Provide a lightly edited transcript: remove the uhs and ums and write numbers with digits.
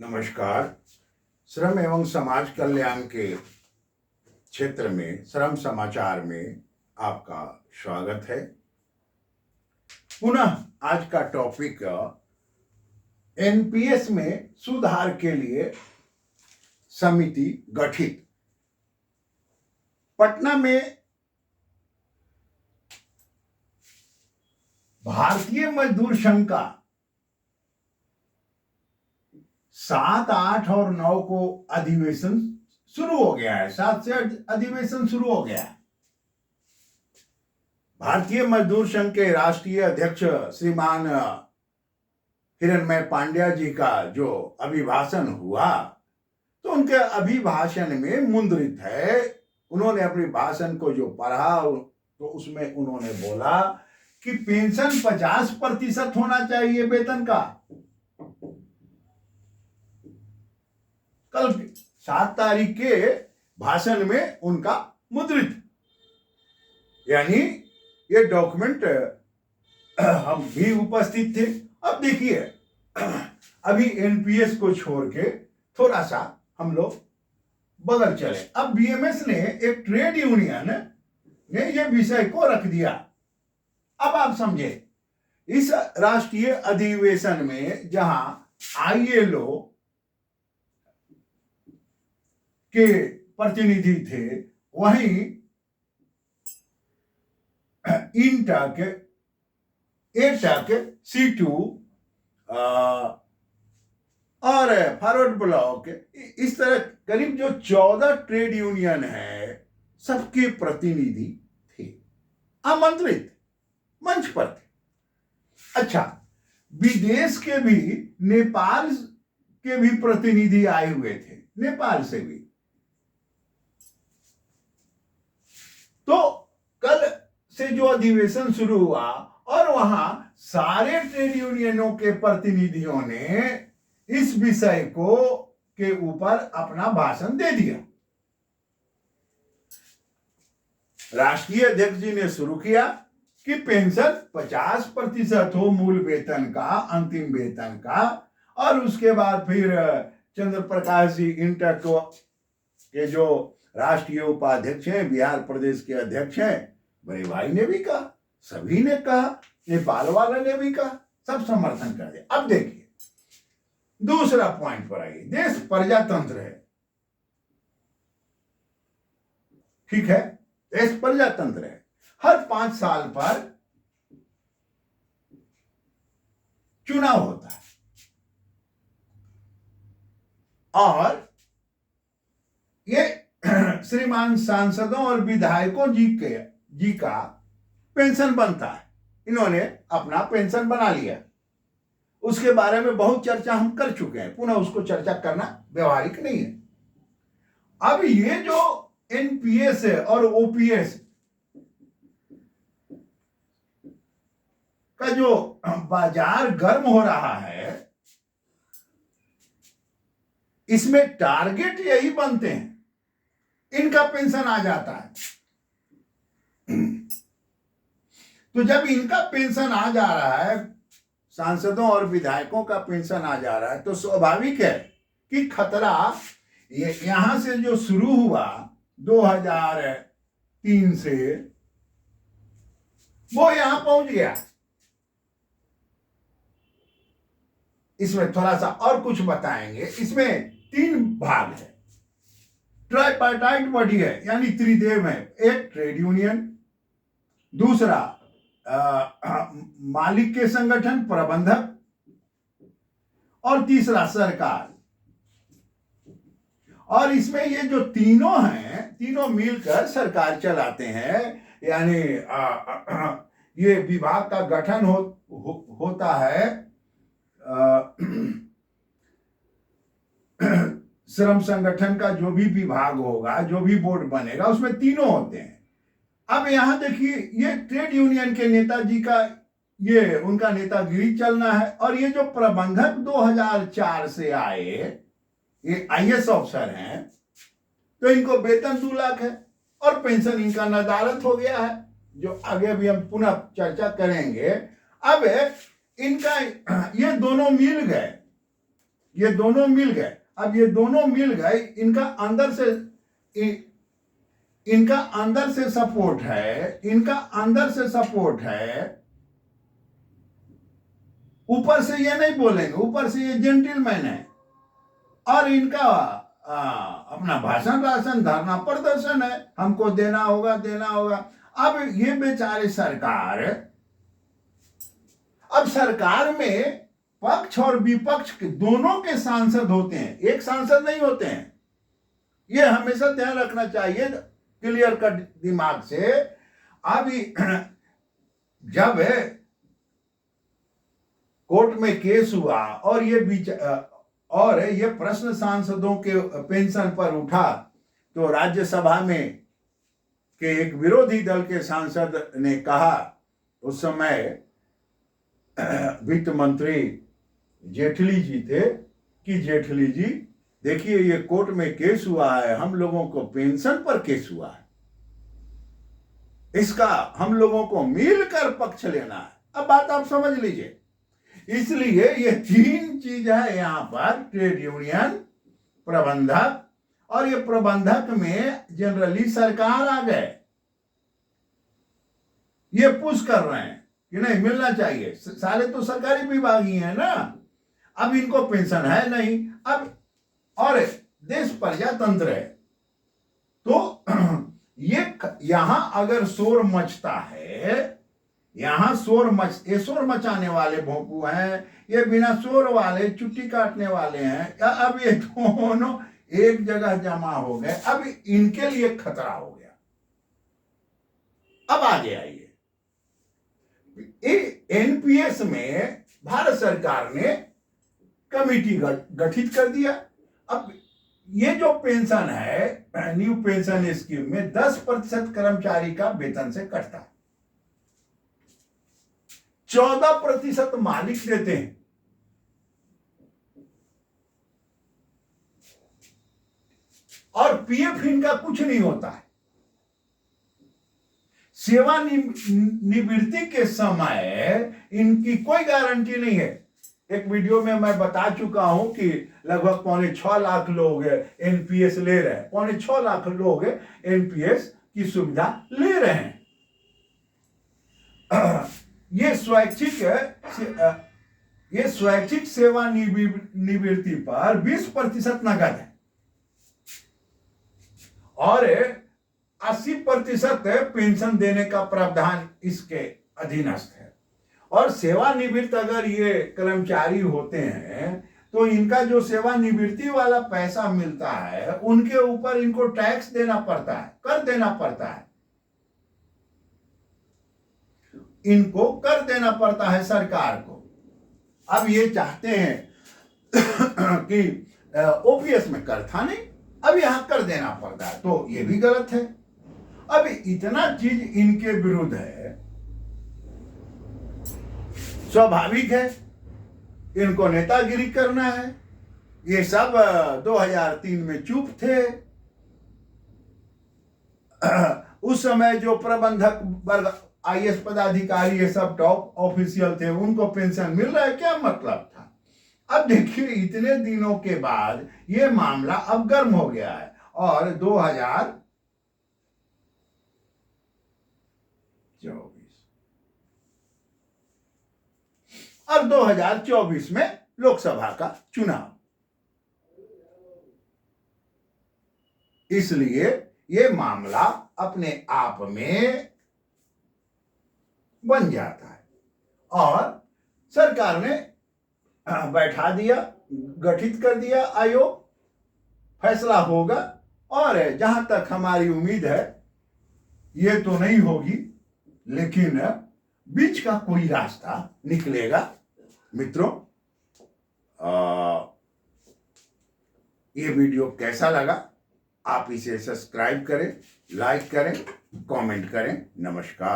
नमस्कार। श्रम एवं समाज कल्याण के क्षेत्र में श्रम समाचार में आपका स्वागत है। पुनः आज का टॉपिक एनपीएस में सुधार के लिए समिति गठित। पटना में भारतीय मजदूर संघ का 7, 8 और 9 को अधिवेशन शुरू हो गया है। 7 से अधिवेशन शुरू हो गया है। भारतीय मजदूर संघ के राष्ट्रीय अध्यक्ष श्रीमान हिरणमय पांड्या जी का जो अभिभाषण हुआ, तो उनके अभिभाषण में मुद्रित है। उन्होंने अपने भाषण को जो पढ़ा तो उसमें उन्होंने बोला कि पेंशन 50% होना चाहिए वेतन का। कल 7 तारीख के भाषण में उनका मुद्रित, यानी ये डॉक्यूमेंट हम भी उपस्थित थे। अब देखिए, अभी एनपीएस को छोड़ के थोड़ा सा हम लोग बदल चले। अब बीएमएस ने एक ट्रेड यूनियन ने ये विषय को रख दिया। अब आप समझे, इस राष्ट्रीय अधिवेशन में जहां आईएलओ के प्रतिनिधि थे, वहीं इंटक, एटक, C2 और फॉरवर्ड ब्लॉक, इस तरह करीब जो 14 ट्रेड यूनियन है, सबके प्रतिनिधि थे, आमंत्रित मंच पर थे। अच्छा, विदेश के भी, नेपाल के भी प्रतिनिधि आए हुए थे, नेपाल से भी। तो कल से जो अधिवेशन शुरू हुआ और वहां सारे ट्रेड यूनियनों के प्रतिनिधियों ने इस विषय को के ऊपर अपना भाषण दे दिया। राष्ट्रीय अध्यक्ष जी ने शुरू किया कि पेंशन 50% हो मूल वेतन का, अंतिम वेतन का। और उसके बाद फिर चंद्र प्रकाश जी इंटक के जो राष्ट्रीय उपाध्यक्ष हैं, बिहार प्रदेश के अध्यक्ष हैं, बड़े भाई ने भी कहा, सभी ने कहा, नेपाल वाले ने भी कहा, सब समर्थन कर दिया। अब देखिए, दूसरा पॉइंट पर आइए। देश प्रजातंत्र है, ठीक है, देश प्रजातंत्र है। हर 5 साल पर चुनाव होता है और ये श्रीमान सांसदों और विधायकों जी का पेंशन बनता है। इन्होंने अपना पेंशन बना लिया। उसके बारे में बहुत चर्चा हम कर चुके हैं, पुनः उसको चर्चा करना व्यवहारिक नहीं है। अब ये जो एनपीएस है और ओपीएस का जो बाजार गर्म हो रहा है, इसमें टारगेट यही बनते हैं, इनका पेंशन आ जाता है। तो जब इनका पेंशन आ जा रहा है, सांसदों और विधायकों का पेंशन आ जा रहा है, तो स्वाभाविक है कि खतरा यहां से जो शुरू हुआ 2003 से, वो यहां पहुंच गया। इसमें थोड़ा सा और कुछ बताएंगे। इसमें 3 भाग है। ट्राइपार्टाइट बॉडी है, यानी त्रिदेव है। एक ट्रेड यूनियन, दूसरा मालिक के संगठन, प्रबंधक, और तीसरा सरकार। और इसमें ये जो तीनों हैं, तीनों मिलकर सरकार चलाते हैं। यानी ये विभाग का गठन होता है श्रम संगठन का जो भी विभाग होगा, जो भी बोर्ड बनेगा, उसमें तीनों होते हैं। अब यहां देखिए, ये ट्रेड यूनियन के नेताजी का, ये उनका नेतागिरी चलना है। और ये जो प्रबंधक 2004 से आए, ये आईएएस अफसर हैं, तो इनको वेतन 2 लाख है और पेंशन इनका नदारत हो गया है, जो आगे भी हम पुनः चर्चा करेंगे। अब इनका, ये दोनों मिल गए ये दोनों मिल गए। अब ये दोनों मिल गए, इनका अंदर से सपोर्ट है, इनका अंदर से सपोर्ट है। ऊपर से ये नहीं बोलेंगे, ऊपर से ये जेंटलमैन है, और इनका अपना भाषण राशन धरना प्रदर्शन है, हमको देना होगा देना होगा। अब ये बेचारे सरकार, अब सरकार में पक्ष और विपक्ष दोनों के सांसद होते हैं, एक सांसद नहीं होते हैं। ये हमेशा ध्यान रखना चाहिए, क्लियर कट दिमाग से। अब जब कोर्ट में केस हुआ और ये प्रश्न सांसदों के पेंशन पर उठा, तो राज्यसभा में के एक विरोधी दल के सांसद ने कहा, उस समय वित्त मंत्री जेटली जी थे, कि जेटली जी देखिए, ये कोर्ट में केस हुआ है, हम लोगों को पेंशन पर केस हुआ है, इसका हम लोगों को मिलकर पक्ष लेना है। अब बात आप समझ लीजिए। इसलिए ये तीन चीज है यहां पर, ट्रेड यूनियन, प्रबंधक, और ये प्रबंधक में जनरली सरकार आ गए, ये पुश कर रहे हैं कि नहीं मिलना चाहिए, सारे तो सरकारी विभागी हैं ना। अब इनको पेंशन है नहीं, अब और देश प्रजातंत्र है, तो ये यहां अगर शोर मचता है, यहां ये शोर मचाने वाले भोंपू हैं, ये बिना शोर वाले चुट्टी काटने वाले हैं। अब ये दोनों एक जगह जमा हो गए, अब इनके लिए खतरा हो गया। अब आगे आइए, एनपीएस में भारत सरकार ने कमेटी गठित कर दिया। अब ये जो पेंशन है, न्यू पेंशन स्कीम में 10% कर्मचारी का वेतन से कटता है, 14% मालिक देते हैं, और पीएफ इनका कुछ नहीं होता है। सेवानिवृत्ति के समय इनकी कोई गारंटी नहीं है। एक वीडियो में मैं बता चुका हूं कि लगभग 6.25 लाख लोग एनपीएस ले रहे हैं, 6.25 लाख लोग एनपीएस की सुविधा ले रहे हैं। ये स्वैच्छिक सेवानिवृत्ति पर 20% नगद है, और 80% पेंशन देने का प्रावधान इसके अधीनस्थ है। और सेवानिवृत्त अगर ये कर्मचारी होते हैं, तो इनका जो सेवानिवृत्ति वाला पैसा मिलता है, उनके ऊपर इनको टैक्स देना पड़ता है, कर देना पड़ता है, इनको कर देना पड़ता है सरकार को। अब ये चाहते हैं कि ओपीएस में कर था नहीं, अब यहां कर देना पड़ता है, तो ये भी गलत है। अब इतना चीज इनके विरुद्ध है, स्वाभाविक है इनको नेतागिरी करना है। ये सब 2003 में चुप थे। उस समय जो प्रबंधक वर्ग, आईएएस पदाधिकारी, ये सब टॉप ऑफिशियल थे, उनको पेंशन मिल रहा है, क्या मतलब था। अब देखिए, इतने दिनों के बाद ये मामला अब गर्म हो गया है, और 2024 और 2024 में लोकसभा का चुनाव, इसलिए ये मामला अपने आप में बन जाता है, और सरकार ने बैठा दिया, गठित कर दिया आयोग, फैसला होगा। और जहां तक हमारी उम्मीद है, ये तो नहीं होगी, लेकिन बीच का कोई रास्ता निकलेगा। मित्रों, ये वीडियो कैसा लगा, आप इसे सब्सक्राइब करें, लाइक करें, कमेंट करें। नमस्कार।